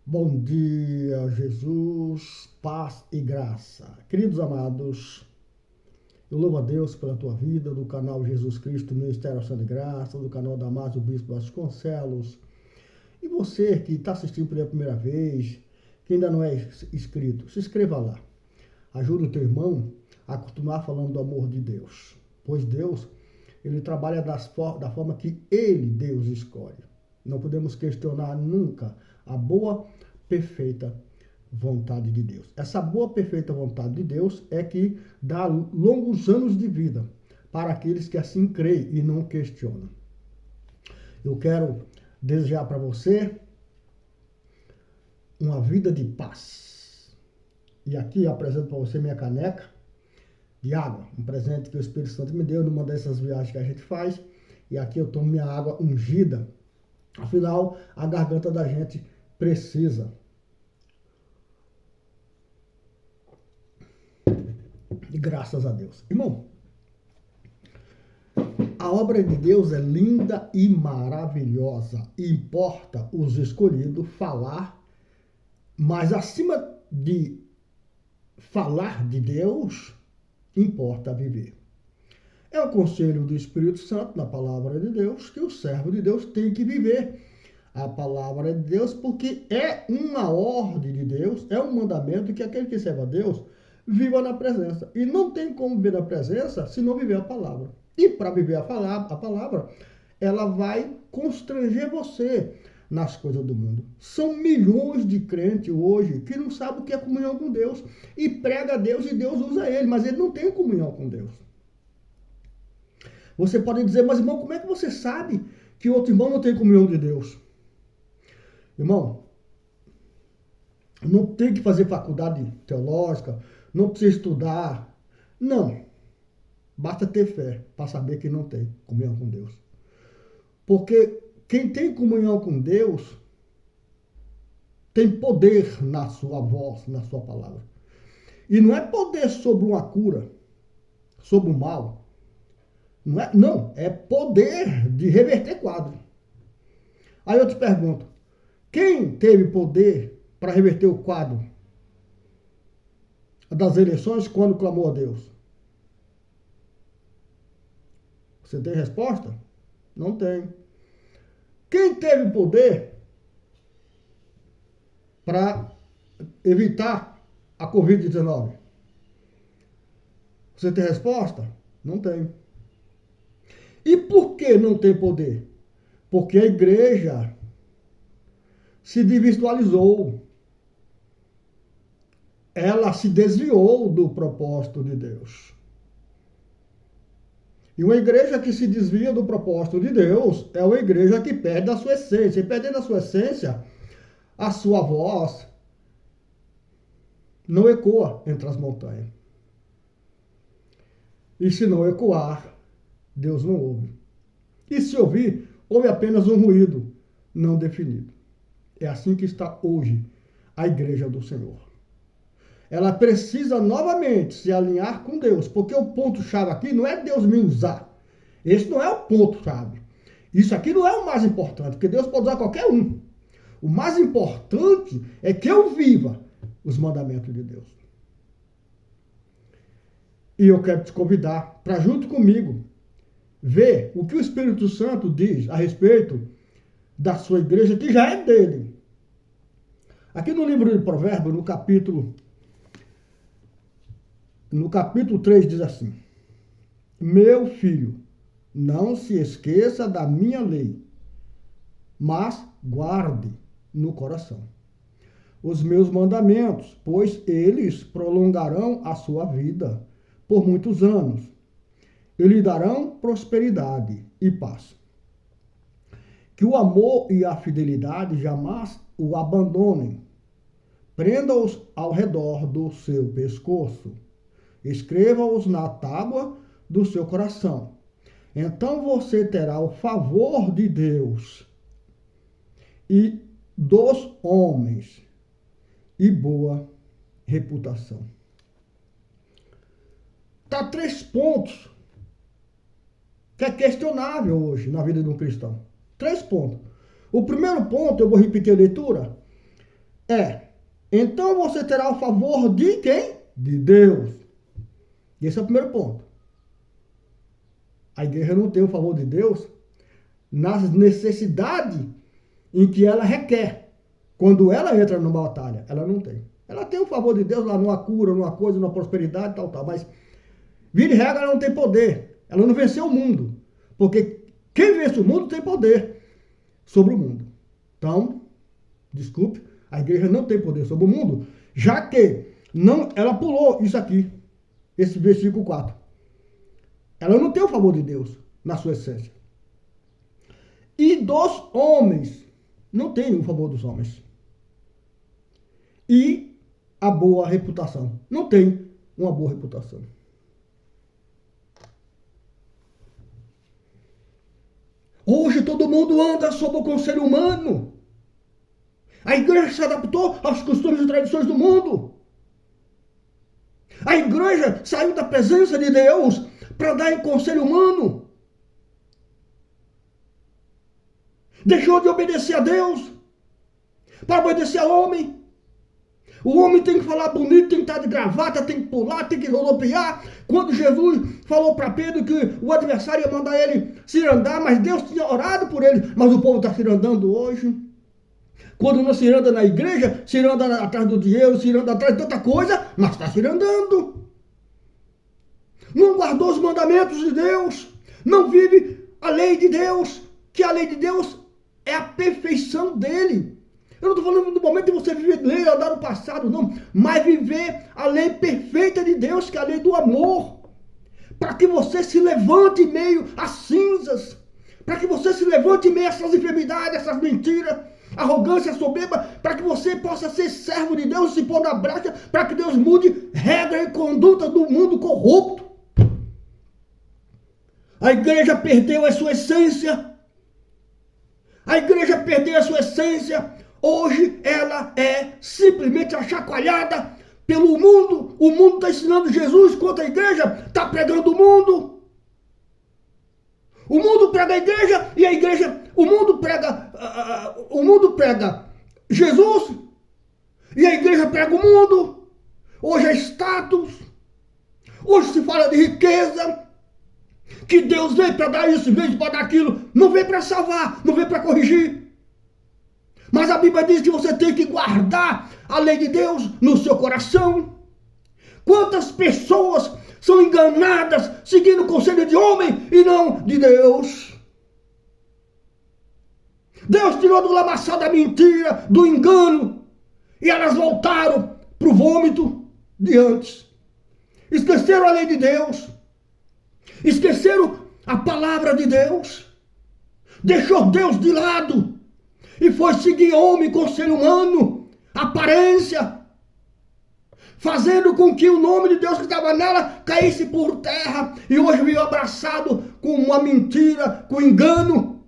Bom dia, Jesus, paz e graça. Queridos amados, eu louvo a Deus pela tua vida, do canal Jesus Cristo, Ministério Ação de Graça, do canal Damásio Bispo Vasconcelos. E você que está assistindo pela primeira vez, que ainda não é inscrito, se inscreva lá. Ajuda o teu irmão a continuar falando do amor de Deus. Pois Deus, ele trabalha da forma que ele, Deus, escolhe. Não podemos questionar nunca a boa, perfeita vontade de Deus. Essa boa, perfeita vontade de Deus é que dá longos anos de vida para aqueles que assim creem e não questionam. Eu quero desejar para você uma vida de paz. E aqui eu apresento para você minha caneca de água, um presente que o Espírito Santo me deu numa dessas viagens que a gente faz. E aqui eu tomo minha água ungida. Afinal, a garganta da gente precisa. E graças a Deus. Irmão, a obra de Deus é linda e maravilhosa. Importa os escolhidos falar, mas acima de falar de Deus, importa viver. É o conselho do Espírito Santo na palavra de Deus que o servo de Deus tem que viver a palavra de Deus, porque é uma ordem de Deus, é um mandamento que aquele que serve a Deus viva na presença. E não tem como viver na presença se não viver a palavra. E para viver a palavra, ela vai constranger você nas coisas do mundo. São milhões de crentes hoje que não sabem o que é comunhão com Deus e prega a Deus e Deus usa ele, mas ele não tem comunhão com Deus. Você pode dizer, mas irmão, como é que você sabe que outro irmão não tem comunhão de Deus? Irmão, não tem que fazer faculdade teológica, não precisa estudar. Não. Basta ter fé para saber que não tem comunhão com Deus. Porque quem tem comunhão com Deus tem poder na sua voz, na sua palavra. E não é poder sobre uma cura, sobre o mal. Não, é poder de reverter quadro. Aí eu te pergunto, quem teve poder para reverter o quadro das eleições quando clamou a Deus? Você tem resposta? Não tem. Quem teve poder para evitar a Covid-19? Você tem resposta? Não tem. E por que não tem poder? Porque a igreja se desvirtualizou. Ela se desviou do propósito de Deus. E uma igreja que se desvia do propósito de Deus é uma igreja que perde a sua essência. E perdendo a sua essência, a sua voz não ecoa entre as montanhas. E se não ecoar, Deus não ouve. E se ouvir, ouve apenas um ruído não definido. É assim que está hoje a igreja do Senhor. Ela precisa novamente se alinhar com Deus, porque o ponto-chave aqui não é Deus me usar. Esse não é o ponto-chave. Isso aqui não é o mais importante, porque Deus pode usar qualquer um. O mais importante é que eu viva os mandamentos de Deus. E eu quero te convidar para, junto comigo, ver o que o Espírito Santo diz a respeito da sua igreja, que já é dele. Aqui no livro de Provérbios, no capítulo 3, diz assim: Meu filho, não se esqueça da minha lei, mas guarde no coração os meus mandamentos, pois eles prolongarão a sua vida por muitos anos e lhe darão prosperidade e paz. Que o amor e a fidelidade jamais o abandonem. Prenda-os ao redor do seu pescoço. Escreva-os na tábua do seu coração. Então você terá o favor de Deus e dos homens e boa reputação. Tá 3 pontos que é questionável hoje na vida de um cristão. 3 pontos. O primeiro ponto, eu vou repetir a leitura. Então você terá o favor de quem? De Deus. Esse é o primeiro ponto. A igreja não tem o favor de Deus nas necessidades em que ela requer. Quando ela entra numa batalha, ela não tem. Ela tem o favor de Deus lá numa cura, numa coisa, numa prosperidade, tal. Mas, vira e regra, ela não tem poder. Ela não venceu o mundo. Porque quem vence o mundo tem poder sobre o mundo. Então, desculpe, a igreja não tem poder sobre o mundo, já que ela pulou isso aqui, esse versículo 4. Ela não tem o favor de Deus na sua essência. E dos homens, não tem o favor dos homens. E a boa reputação, não tem uma boa reputação. Hoje todo mundo anda sob o conselho humano. A igreja se adaptou aos costumes e tradições do mundo. A igreja saiu da presença de Deus para dar em conselho humano. Deixou de obedecer a Deus para obedecer ao homem. O homem tem que falar bonito, tem que estar de gravata, tem que pular, tem que rodopiar. Quando Jesus falou para Pedro que o adversário ia mandar ele cirandar, mas Deus tinha orado por ele, mas o povo está cirandando hoje. Quando não ciranda na igreja, ciranda atrás do dinheiro, ciranda atrás de tanta coisa, mas está cirandando. Não guardou os mandamentos de Deus, não vive a lei de Deus, que a lei de Deus é a perfeição dele. Eu não estou falando do momento de você viver lei lá no passado, não, mas viver a lei perfeita de Deus, que é a lei do amor, para que você se levante em meio às cinzas, para que você se levante em meio a essas enfermidades, essas mentiras, arrogância, soberba, para que você possa ser servo de Deus, se pôr na brecha, para que Deus mude regra e conduta do mundo corrupto. A igreja perdeu a sua essência. A igreja perdeu a sua essência. Hoje ela é simplesmente chacoalhada pelo mundo. O mundo está ensinando Jesus, enquanto a igreja está pregando o mundo. O mundo prega a igreja e a igreja, o mundo prega Jesus e a igreja prega o mundo. Hoje é status. Hoje se fala de riqueza. Que Deus veio para dar isso, veio para dar aquilo. Não veio para salvar, não veio para corrigir. Mas a Bíblia diz que você tem que guardar a lei de Deus no seu coração. Quantas pessoas são enganadas seguindo o conselho de homem e não de Deus? Deus tirou do lamaçal da mentira, do engano, e elas voltaram para o vômito de antes. Esqueceram a lei de Deus. Esqueceram a palavra de Deus. Deixou Deus de lado. E foi seguir homem, conselho humano, aparência, fazendo com que o nome de Deus que estava nela caísse por terra, e hoje veio abraçado com uma mentira, com engano.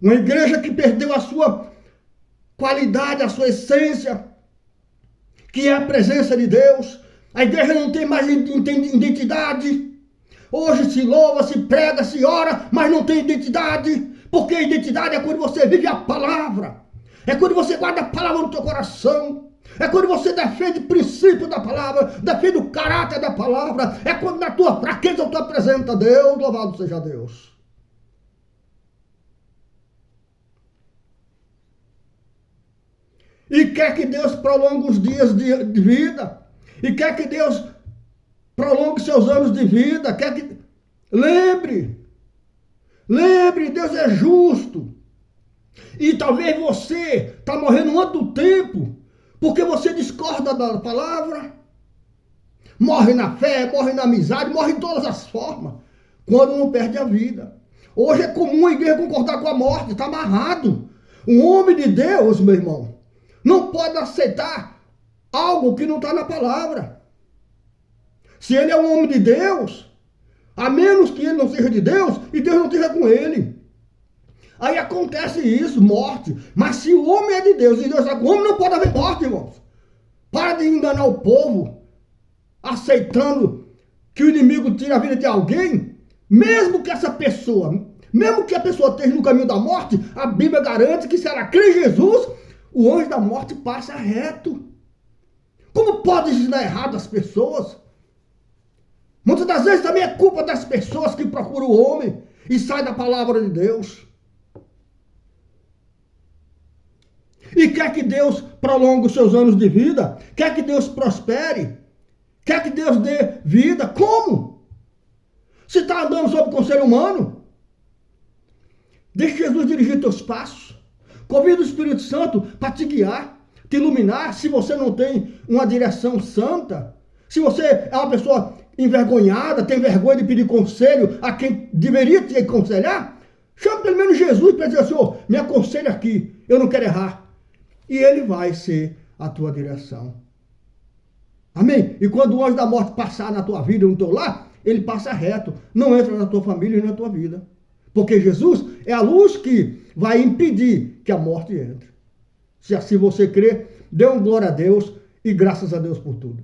Uma igreja que perdeu a sua qualidade, a sua essência, que é a presença de Deus. A igreja não tem mais identidade. Hoje se louva, se prega, se ora, mas não tem identidade. Porque a identidade é quando você vive a palavra. É quando você guarda a palavra no teu coração. É quando você defende o princípio da palavra, defende o caráter da palavra. É quando na tua fraqueza tu apresenta a Deus. Louvado seja Deus. E quer que Deus prolongue os dias de vida. E quer que Deus prolongue seus anos de vida. Quer que... Lembre, Deus é justo. E talvez você está morrendo antes do tempo, porque você discorda da palavra. Morre na fé, morre na amizade, morre em todas as formas, quando não perde a vida. Hoje é comum a igreja concordar com a morte, está amarrado. Um homem de Deus, meu irmão, não pode aceitar algo que não está na palavra. Se ele é um homem de Deus, a menos que ele não seja de Deus, e Deus não esteja com ele. Aí acontece isso, morte. Mas se o homem é de Deus e Deus está com o homem, não pode haver morte, irmãos. Para de enganar o povo, aceitando que o inimigo tire a vida de alguém, mesmo que essa pessoa, Mesmo que a pessoa esteja no caminho da morte, a Bíblia garante que se ela crê em Jesus, o anjo da morte passa reto. Como pode ensinar errado as pessoas? Muitas das vezes também é culpa das pessoas que procuram o homem e saem da palavra de Deus. E quer que Deus prolongue os seus anos de vida? Quer que Deus prospere? Quer que Deus dê vida? Como? Se está andando sob conselho humano? Deixe Jesus dirigir teus passos. Convida o Espírito Santo para te guiar, te iluminar. Se você não tem uma direção santa, se você é uma pessoa envergonhada, tem vergonha de pedir conselho a quem deveria te aconselhar, chame pelo menos Jesus para dizer: Senhor, me aconselha aqui, eu não quero errar. E ele vai ser a tua direção. Amém? E quando o anjo da morte passar na tua vida, no teu lar, ele passa reto, não entra na tua família e na tua vida. Porque Jesus é a luz que vai impedir que a morte entre. Se assim você crê, dê um glória a Deus e graças a Deus por tudo.